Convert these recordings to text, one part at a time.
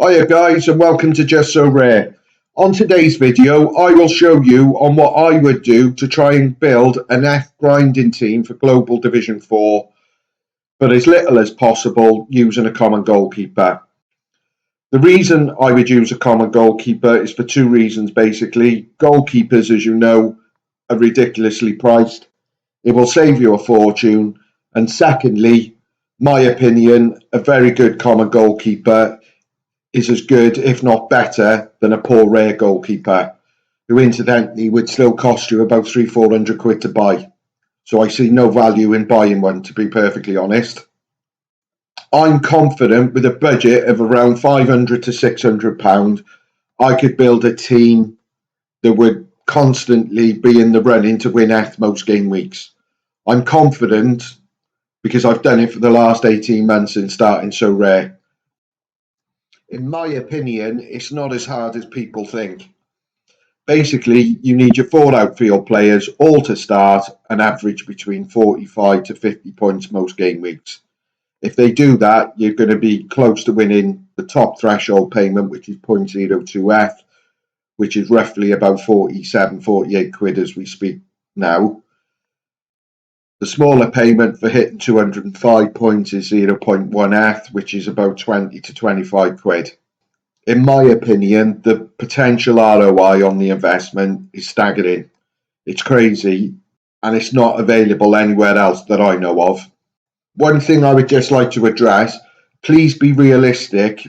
Hiya guys and welcome to Just So Rare. On today's video I will show you on what I would do to try and build an ETH grinding team for Global Division 4 but as little as possible using a common goalkeeper. The reason I would use a common goalkeeper is for two reasons basically. Goalkeepers, as you know, are ridiculously priced. It will save you a fortune, and secondly, my opinion, a very good common goalkeeper is as good, if not better, than a poor rare goalkeeper, who incidentally would still cost you about £300-400 to buy. So I see no value in buying one, to be perfectly honest. I'm confident with a budget of around £500 to £600, I could build a team that would constantly be in the running to win ETH most game weeks. I'm confident because I've done it for the last 18 months since starting So Rare. In my opinion, it's not as hard as people think. Basically, you need your four outfield players all to start and average between 45 to 50 points most game weeks. If they do that, you're going to be close to winning the top threshold payment, which is 0.02 ETH, which is roughly about 47-48 quid as we speak now. The smaller payment for hitting 205 points is 0.1 ETH, which is about 20 to 25 quid. In my opinion, the potential ROI on the investment is staggering. It's crazy, and it's not available anywhere else that I know of. One thing I would just like to address, please be realistic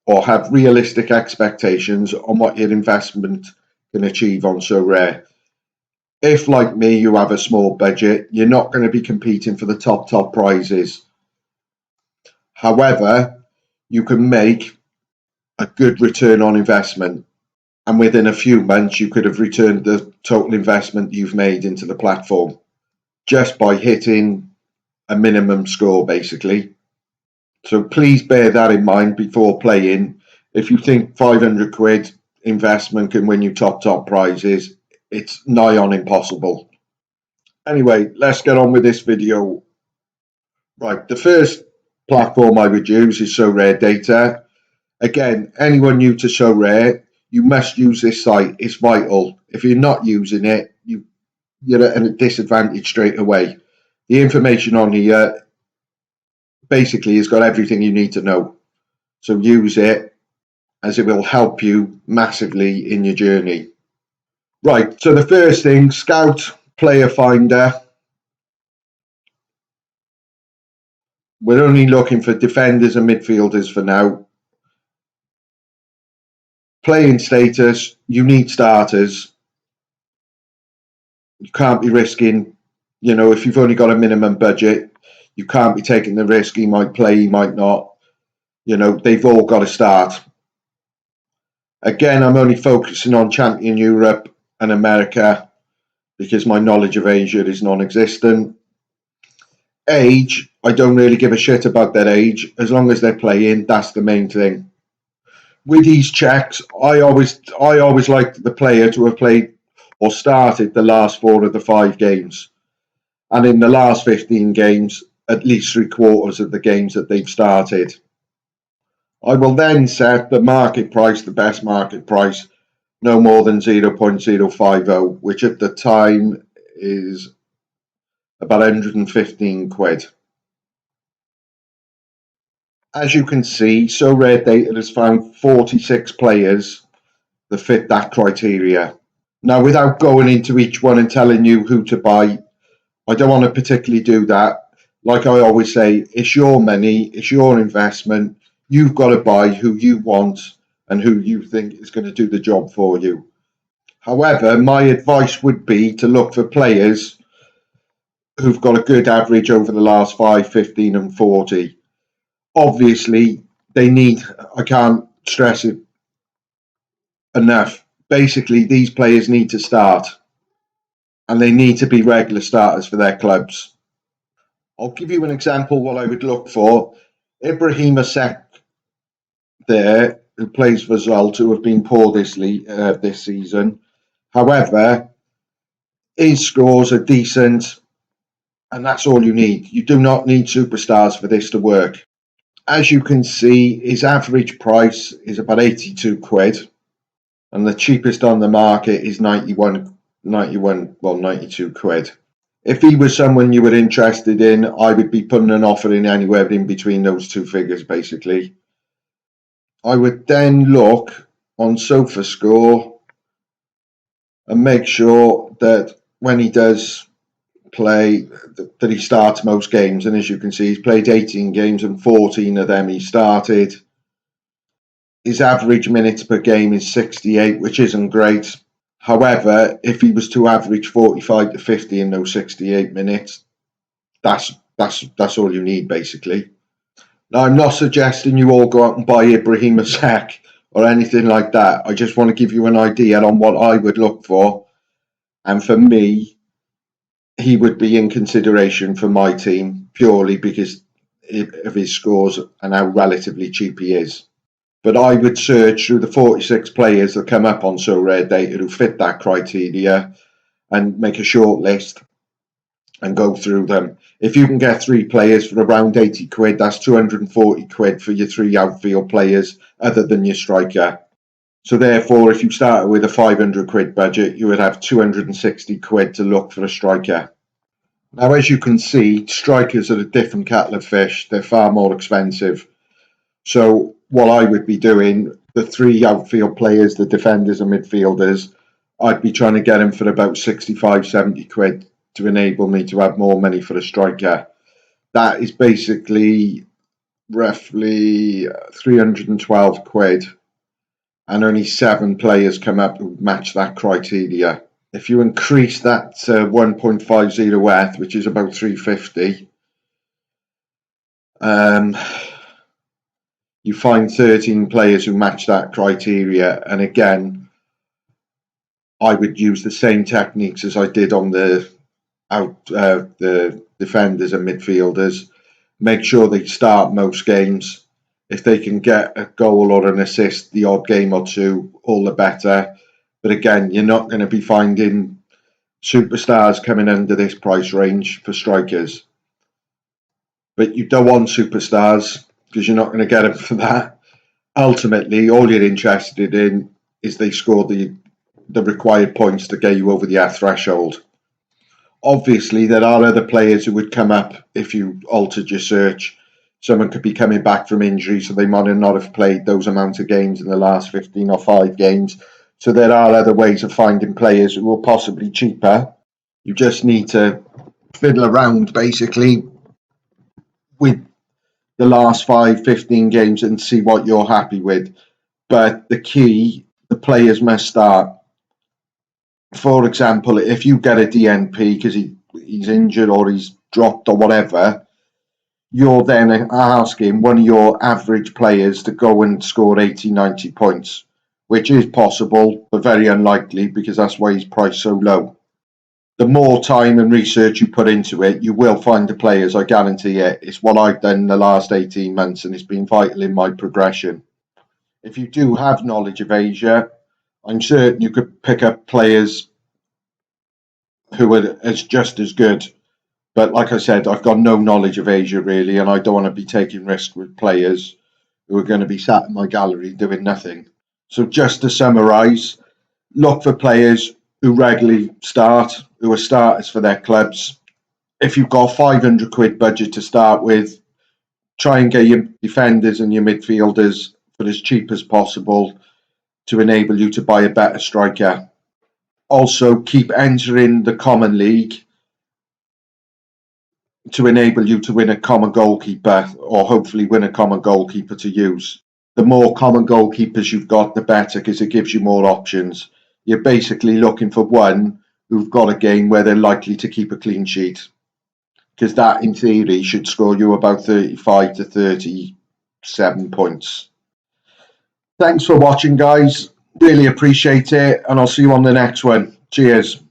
or have realistic expectations on what your investment can achieve on So Rare. If, like me, you have a small budget, you're not going to be competing for the top prizes. However, you can make a good return on investment, and within a few months you could have returned the total investment you've made into the platform just by hitting a minimum score basically. So please bear that in mind before playing. If you think 500 quid investment can win you top prizes, it's nigh on impossible. Anyway, let's get on with this video. Right, the first platform I would use is Soraredata. Again, anyone new to So Rare, you must use this site. It's vital. If you're not using it, you're at a disadvantage straight away. The information on here basically has got everything you need to know. So use it, as it will help you massively in your journey. Right, so the first thing, Scout Player Finder. We're only looking for defenders and midfielders for now. Playing status, you need starters. You can't be risking, if you've only got a minimum budget, you can't be taking the risk. He might play, he might not. They've all got to start. Again, I'm only focusing on Champion Europe and America because my knowledge of Asia is non-existent. Age, I don't really give a shit about their age. As long as they're playing, that's the main thing. With these checks, I always like the player to have played or started the last 4 of the 5 games. And in the last 15 games, at least 3/4 of the games that they've started. I will then set the market price, the best market price, no more than 0.050, which at the time is about 115 quid. As you can see, Soraredata has found 46 players that fit that criteria. Now, without going into each one and telling you who to buy, I don't want to particularly do that. Like I always say, it's your money, it's your investment. You've got to buy who you want and who you think is going to do the job for you. However, my advice would be to look for players who've got a good average over the last 5, 15 and 40. Obviously, I can't stress it enough. Basically, these players need to start and they need to be regular starters for their clubs. I'll give you an example what I would look for. Ibrahima Seck there, who plays for Zult, who have been poor this season. However, his scores are decent, and that's all you need. You do not need superstars for this to work. As you can see, his average price is about 82 quid, and the cheapest on the market is 92 quid. If he was someone you were interested in, I would be putting an offer in anywhere in between those two figures, basically. I would then look on SofaScore and make sure that when he does play, that he starts most games. And as you can see, he's played 18 games and 14 of them he started. His average minutes per game is 68, which isn't great. However, if he was to average 45 to 50 in those 68 minutes, that's all you need, basically. Now, I'm not suggesting you all go out and buy Ibrahim Asek or anything like that. I just want to give you an idea on what I would look for. And for me, he would be in consideration for my team purely because of his scores and how relatively cheap he is. But I would search through the 46 players that come up on Soraredata who fit that criteria and make a short list and go through them. If you can get 3 players for around 80 quid, that's 240 quid for your 3 outfield players other than your striker. So therefore, if you started with a 500 quid budget, you would have 260 quid to look for a striker. Now, as you can see, strikers are a different kettle of fish. They're far more expensive. So what I would be doing, the 3 outfield players, the defenders and midfielders, I'd be trying to get them for about 65, 70 quid to enable me to have more money for a striker. That is basically roughly 312 quid, and only 7 players come up who match that criteria. If you increase that to 1.50 ETH, which is about 350, you find 13 players who match that criteria. And again, I would use the same techniques as I did on the defenders and midfielders. Make sure they start most games. If they can get a goal or an assist the odd game or two, all the better. But again, you're not going to be finding superstars coming under this price range for strikers. But you don't want superstars because you're not going to get them for that. Ultimately, all you're interested in is they score the required points to get you over the threshold. Obviously, there are other players who would come up if you altered your search. Someone could be coming back from injury, so they might not have played those amounts of games in the last 15 or 5 games. So there are other ways of finding players who are possibly cheaper. You just need to fiddle around, basically, with the last 5, 15 games and see what you're happy with. But the key, the players must start. For example, if you get a DNP because he's injured or he's dropped or whatever, you're then asking one of your average players to go and score 80, 90 points, which is possible, but very unlikely because that's why he's priced so low. The more time and research you put into it, you will find the players, I guarantee it. It's what I've done in the last 18 months and it's been vital in my progression. If you do have knowledge of Asia, I'm certain you could pick up players who are just as good. But like I said, I've got no knowledge of Asia really, and I don't want to be taking risks with players who are going to be sat in my gallery doing nothing. So just to summarise, look for players who regularly start, who are starters for their clubs. If you've got 500 quid budget to start with, try and get your defenders and your midfielders for as cheap as possible to enable you to buy a better striker. Also, keep entering the Common League to enable you to win a common goalkeeper or hopefully win a common goalkeeper to use. The more common goalkeepers you've got, the better because it gives you more options. You're basically looking for one who've got a game where they're likely to keep a clean sheet because that, in theory, should score you about 35 to 37 points. Thanks for watching, guys. Really appreciate it, and I'll see you on the next one. Cheers.